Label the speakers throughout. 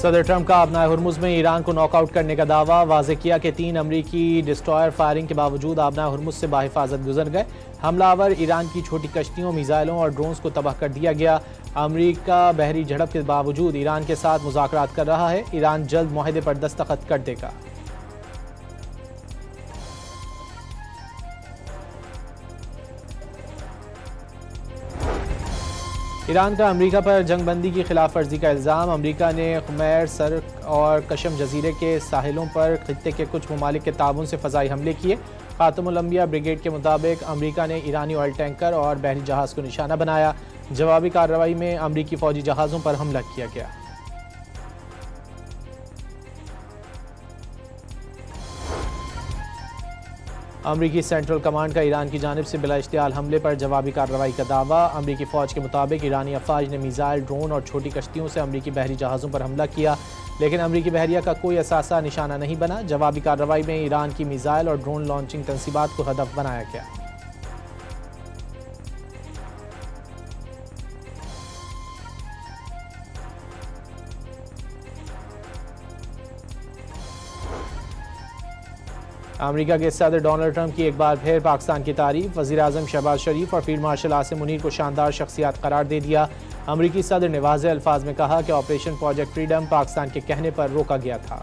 Speaker 1: सदर ट्रंप का अपना हुर्मुज में ईरान को नॉकआउट करने का दावा। वाज़ेह किया कि 3 अमरीकी डिस्ट्रॉयर फायरिंग के बावजूद आबना हुर्मुज से बाहिफाजत गुजर गए। हमलावर ईरान की छोटी कश्तियों, मिसाइलों और ड्रोन्स को तबाह कर दिया गया। अमरीका बहरी झड़प के बावजूद ईरान के साथ मुज़ाकरात कर रहा है। ईरान जल्द मुआहदे पर दस्तखत कर देगा। ईरान का अमरीका पर जंगबंदी की खिलाफ वर्जी का इल्ज़ाम। अमरीका ने खुमैर, सर्क और कशम जजीरे के साहिलों पर खित्ते के कुछ ममालिक के ताबन से फ़ज़ाई हमले किए। खातमुल अंबिया ब्रिगेड के मुताबिक अमरीका ने ईरानी ऑयल टैंकर और बहरी जहाज़ को निशाना बनाया। जवाबी कार्रवाई में अमरीकी फ़ौजी जहाज़ों पर हमला किया गया। अमरीकी सेंट्रल कमांड का ईरान की जानिब से बिला इश्तियाल हमले पर जवाबी कार्रवाई का दावा। अमरीकी फ़ौज के मुताबिक ईरानी अफवाज ने मिसाइल, ड्रोन और छोटी कश्तियों से अमरीकी बहरी जहाज़ों पर हमला किया, लेकिन अमरीकी बहरिया का कोई असासा निशाना नहीं बना। जवाबी कार्रवाई में ईरान की मिसाइल और ड्रोन लॉन्चिंग तंसीबात को हदफ बनाया गया। अमेरिका के सदर डोनाल्ड ट्रंप की एक बार फिर पाकिस्तान की तारीफ। वज़ीर-ए-आज़म शहबाज शरीफ और फील्ड मार्शल आसिम मुनीर को शानदार शख्सियत करार दे दिया। अमरीकी सदर ने वाज़ेह अल्फाज में कहा कि ऑपरेशन प्रोजेक्ट फ्रीडम पाकिस्तान के कहने पर रोका गया था।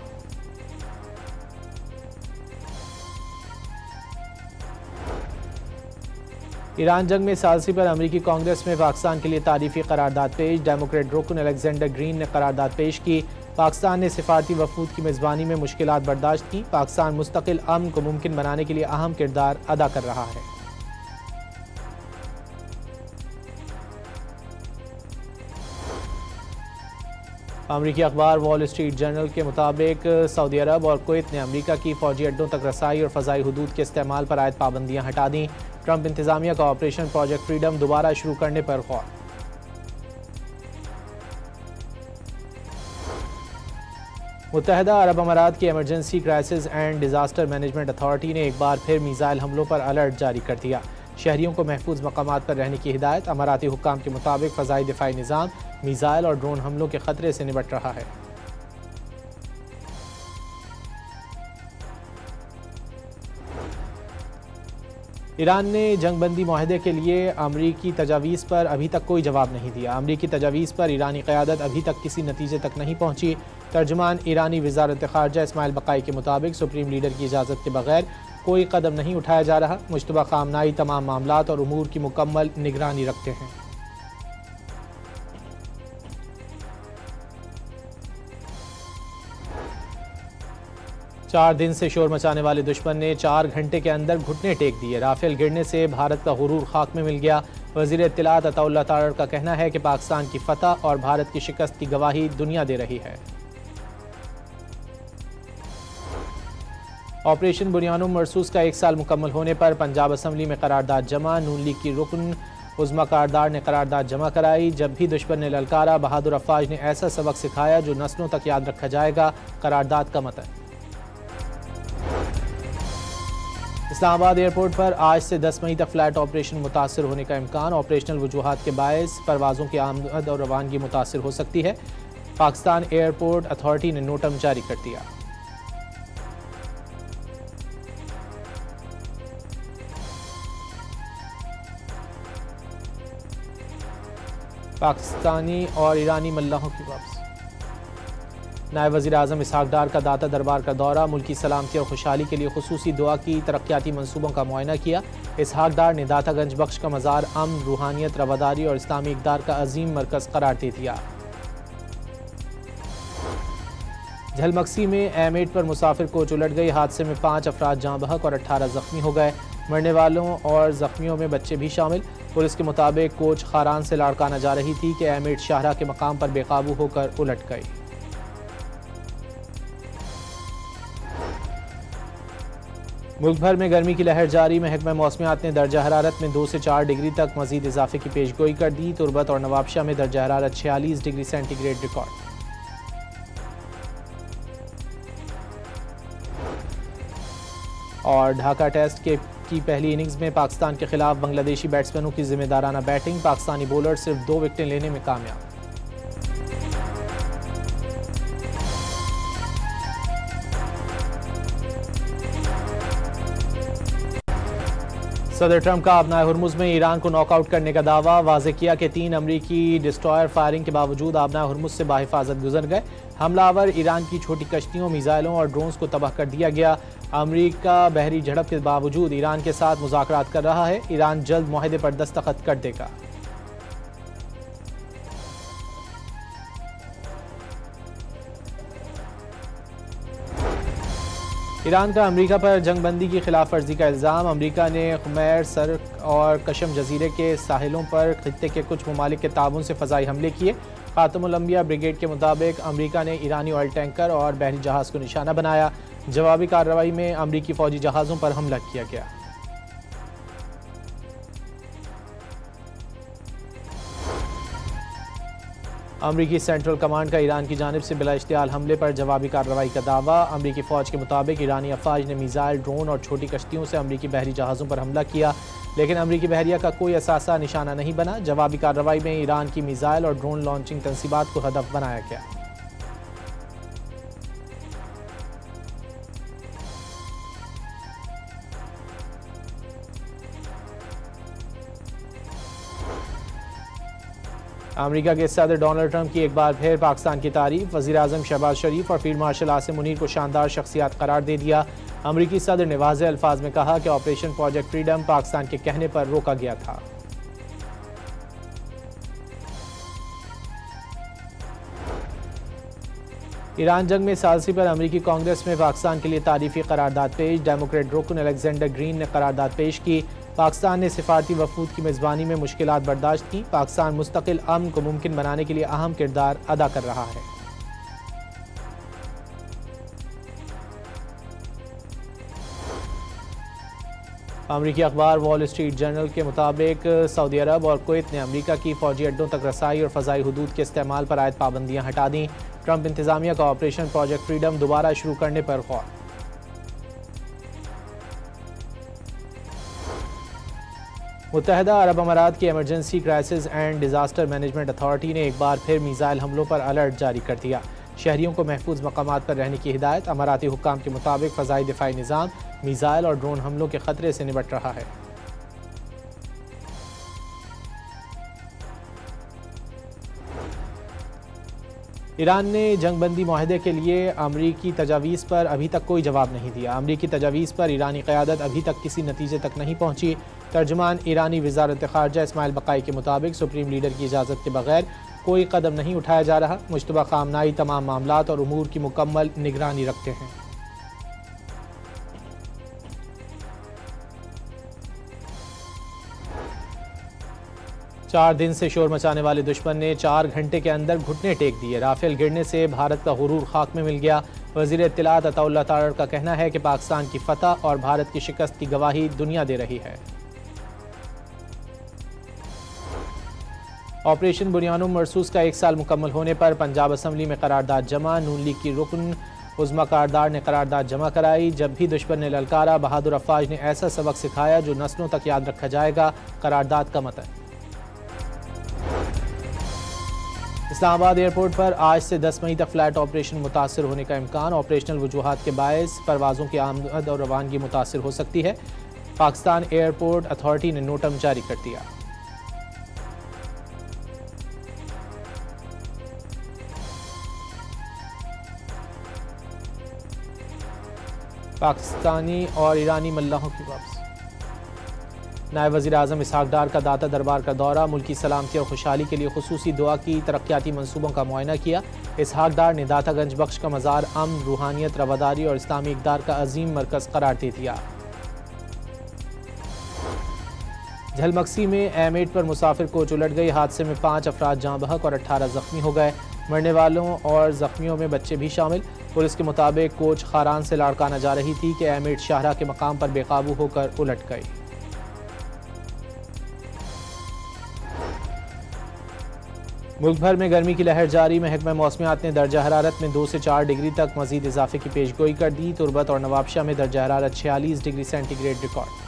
Speaker 1: ईरान जंग में सालसी पर अमरीकी कांग्रेस में पाकिस्तान के लिए तारीफी करारदाद पेश। डेमोक्रेट रुकन अलेक्जेंडर ग्रीन ने करारदाद पेश की। पाकिस्तान ने सिफारती वफूद की मेज़बानी में मुश्किलात बर्दाश्त की। पाकिस्तान मुस्तकिल अमन को मुमकिन बनाने के लिए अहम किरदार अदा कर रहा है। अमरीकी अखबार वॉल स्ट्रीट जर्नल के मुताबिक सऊदी अरब और कुवैत ने अमरीका की फ़ौजी अड्डों तक रसाई और फ़ज़ाई हदूद के इस्तेमाल पर आयद पाबंदियाँ हटा दी। ट्रंप इंतज़ामिया का ऑपरेशन प्रोजेक्ट फ्रीडम दोबारा शुरू करने पर गौर। मुत्तहदा अरब अमारात की emergency crisis and disaster management authority ने एक बार फिर मिसाइल हमलों पर अलर्ट जारी कर दिया। शहरियों को महफूज मकामात पर रहने की हिदायत। अमाराती हुक्काम के मुताबिक फ़ज़ाई दिफाई निज़ाम मिसाइल और ड्रोन हमलों के ख़तरे से निपट रहा है। ईरान ने जंगबंदी मुआहदे के लिए अमरीकी तजावीज़ पर अभी तक कोई जवाब नहीं दिया। अमरीकी तजावीज़ पर ईरानी क़यादत अभी तक किसी नतीजे तक नहीं पहुंची। तर्जुमान ईरानी वज़ारत ख़ारजा इस्माइल बक़ाई के मुताबिक सुप्रीम लीडर की इजाज़त के बगैर कोई कदम नहीं उठाया जा रहा। मुश्तबा ख़ामनाई तमाम मामलात और उमूर की मुकम्मल निगरानी रखते हैं। चार दिन से शोर मचाने वाले दुश्मन ने 4 घंटे के अंदर घुटने टेक दिए। राफेल गिरने से भारत का गुरूर खाक में मिल गया। वज़ीर इत्तलात अताउल्लाह तारड़ का कहना है कि पाकिस्तान की फतह और भारत की शिकस्त की गवाही दुनिया दे रही है। ऑपरेशन बुनियानुम मरसूस का 1 साल मुकम्मल होने पर पंजाब असम्बली में करारदाद जमा। नून लीग की रुकन उज़्मा कारदार ने करारदाद जमा कराई। जब भी दुश्मन ने ललकारा, बहादुर अफवाज ने ऐसा सबक सिखाया जो नस्लों तक याद रखा जाएगा। करारदाद का मतन। इस्लामाबाद एयरपोर्ट पर आज से 10 मई तक फ्लाइट ऑपरेशन मुतासर होने का इम्कान। ऑपरेशनल वजूहात के बायस परवाज़ों की आमद और रवानगी मुतासर हो सकती है। पाकिस्तान एयरपोर्ट अथॉरिटी ने नोटम जारी कर दिया। पाकिस्तानी और ईरानी मल्लाहों की वापसी। नायब वज़ीर आज़म इसहाक डार का दाता दरबार का दौरा। मुल्की सलामती और खुशहाली के लिए खुसूसी दुआ की। तरक्याती मनसूबों का मुआयना किया। इसहाक डार ने दातागंज बख्श का मज़ार अमन, रूहानियत, रवादारी और इस्लामी इक़दार का अजीम मरकज़ करार दे दिया। झलमक्सी में M8 पर मुसाफिर कोच उलट गई। हादसे में 5 अफराद जाँ बहक और 18 ज़ख्मी हो गए। मरने वालों और ज़ख्मियों में बच्चे भी शामिल। पुलिस के मुताबिक कोच खारान से लाड़काना जा रही थी कि M8 शाहरा के मकाम पर बेकाबू होकर उलट गई। मुल्क भर में गर्मी की लहर जारी। महकमा मौसमियात ने दर्जा हरारत में 2 से 4 डिग्री तक मजीद इजाफे की पेशगोई कर दी। तुरबत और नवाबशाह में दर्जा हरारत 46 डिग्री सेंटीग्रेड रिकॉर्ड। और ढाका टेस्ट की पहली इनिंग्स में पाकिस्तान के खिलाफ बांग्लादेशी बैट्समैनों की जिम्मेदाराना बैटिंग। पाकिस्तानी बॉलर सिर्फ 2 विकेटें लेने में कामयाब। सदर ट्रंप का अपना हुर्मुज में ईरान को नॉकआउट करने का दावा। वाज़ेह किया कि 3 अमरीकी डिस्ट्रॉयर फायरिंग के बावजूद आबना हुर्मुज से बाहिफाजत गुजर गए। हमलावर ईरान की छोटी कश्तियों, मिसाइलों और ड्रोन्स को तबाह कर दिया गया। अमरीका बहरी झड़प के बावजूद ईरान के साथ मुज़ाकरात कर रहा है। ईरान जल्द मुआहदे पर दस्तखत कर देगा। ईरान का अमरीका पर जंगबंदी की खिलाफ वर्जी का इल्ज़ाम। अमरीका ने खुमैर, सर्क और कशम जजीरे के साहिलों पर खित्ते के कुछ ममालिक के ताबन से फ़ज़ाई हमले किए। खातमुल अंबिया ब्रिगेड के मुताबिक अमरीका ने ईरानी ऑयल टैंकर और बहरी जहाज़ को निशाना बनाया। जवाबी कार्रवाई में अमरीकी फ़ौजी जहाज़ों पर हमला किया गया। अमरीकी सेंट्रल कमांड का ईरान की जानिब से बिला इश्तियाल हमले पर जवाबी कार्रवाई का दावा। अमरीकी फ़ौज के मुताबिक ईरानी अफवाज ने मिसाइल, ड्रोन और छोटी कश्तियों से अमरीकी बहरी जहाज़ों पर हमला किया, लेकिन अमरीकी बहरिया का कोई असासा निशाना नहीं बना। जवाबी कार्रवाई में ईरान की मिसाइल और ड्रोन लॉन्चिंग तंसीबात को हदफ बनाया गया। अमेरिका के सदर डोनाल्ड ट्रंप की एक बार फिर पाकिस्तान की तारीफ। वज़ीर-ए-आज़म शहबाज शरीफ और फील्ड मार्शल आसिम मुनीर को शानदार शख्सियात करार दे दिया। अमरीकी सदर ने वाज़ेह अल्फाज में कहा कि ऑपरेशन प्रोजेक्ट फ्रीडम पाकिस्तान के कहने पर रोका गया था। ईरान जंग में सालसी पर अमरीकी कांग्रेस में पाकिस्तान के लिए तारीफी करारदाद पेश। डेमोक्रेट रुकन अलेक्जेंडर ग्रीन ने करारदाद पेश की। पाकिस्तान ने सिफारती वफूद की मेज़बानी में मुश्किलात बर्दाश्त की। पाकिस्तान मुस्तकिल अमन को मुमकिन बनाने के लिए अहम किरदार अदा कर रहा है। अमरीकी अखबार वॉल स्ट्रीट जर्नल के मुताबिक सऊदी अरब और कुवैत ने अमरीका की फ़ौजी अड्डों तक रसाई और फ़ज़ाई हदूद के इस्तेमाल पर आयद पाबंदियाँ हटा दी। ट्रंप इंतज़ामिया का ऑपरेशन प्रोजेक्ट फ्रीडम दोबारा शुरू करने पर गौर। मुत्तहदा अरब अमारात की emergency crisis and disaster management authority ने एक बार फिर मिसाइल हमलों पर अलर्ट जारी कर दिया। शहरियों को महफूज मकामात पर रहने की हिदायत। अमाराती हुक्काम के मुताबिक फ़ज़ाई दिफाई निज़ाम मिसाइल और ड्रोन हमलों के ख़तरे से निपट रहा है। ईरान ने जंगबंदी मुआहदे के लिए अमरीकी तजावीज़ पर अभी तक कोई जवाब नहीं दिया। अमरीकी तजावीज़ पर ईरानी क़यादत अभी तक किसी नतीजे तक नहीं पहुँची। तर्जुमान ईरानी वज़ारत ख़ारजा इस्माइल बक़ाई के मुताबिक सुप्रीम लीडर की इजाज़त के बगैर कोई कदम नहीं उठाया जा रहा। मुश्तबा ख़ामनाई तमाम मामलात और उमूर की मुकम्मल निगरानी रखते हैं। चार दिन से शोर मचाने वाले दुश्मन ने 4 घंटे के अंदर घुटने टेक दिए। राफेल गिरने से भारत का गुरूर खाक में मिल गया। वज़ीर इत्तलात अताउल्लाह तारड़ का कहना है कि पाकिस्तान की फतह और भारत की शिकस्त की गवाही दुनिया दे रही है। ऑपरेशन बुनियानुम मरसूस का 1 साल मुकम्मल होने पर पंजाब असम्बली में करारदाद जमा। नून लीग की रुकन उज़्मा कारदार ने करारदाद जमा कराई। जब भी दुश्मन ने ललकारा, बहादुर अफवाज ने ऐसा सबक सिखाया जो नस्लों तक याद रखा जाएगा। करारदाद का मतन। इस्लामाबाद एयरपोर्ट पर आज से 10 मई तक फ्लाइट ऑपरेशन मुतासर होने का इम्कान। ऑपरेशनल वजूहात के बायस परवाज़ों की आमद और रवानगी मुतासर हो सकती है। पाकिस्तान एयरपोर्ट अथॉरिटी ने नोटम जारी कर दिया। पाकिस्तानी और ईरानी मल्लाहों की वापसी। नायब वज़ीर आज़म इसहाक डार का दाता दरबार का दौरा। मुल्की सलामती और खुशहाली के लिए खुसूसी दुआ की। तरक्याती मनसूबों का मुआयना किया। इसहाक डार ने दातागंज बख्श का मज़ार अमन, रूहानियत, रवादारी और इस्लामी इक़दार का अजीम मरकज़ करार दे दिया। झलमक्सी में M8 पर मुसाफिर कोच उलट गई। हादसे में 5 अफराद जाँ बहक और 18 ज़ख्मी हो गए। मरने वालों और ज़ख्मियों में बच्चे भी शामिल। पुलिस के मुताबिक कोच खारान से लाड़काना जा रही थी कि M8 शाहरा के मकाम पर बेकाबू होकर उलट गई। मुल्क भर में गर्मी की लहर जारी। महकमा मौसमियात ने दर्जा हरारत में 2 से 4 डिग्री तक मजीद इजाफे की पेशगोई कर दी। तुरबत और नवाबशाह में दर्जा हरारत 46 डिग्री सेंटीग्रेड रिकॉर्ड।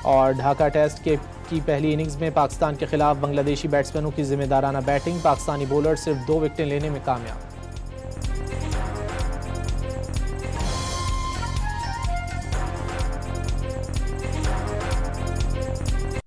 Speaker 1: और ढाका टेस्ट की पहली इनिंग्स में पाकिस्तान के खिलाफ बांग्लादेशी बैट्समैनों की जिम्मेदाराना बैटिंग। पाकिस्तानी बॉलर सिर्फ 2 विकेटें लेने में कामयाब।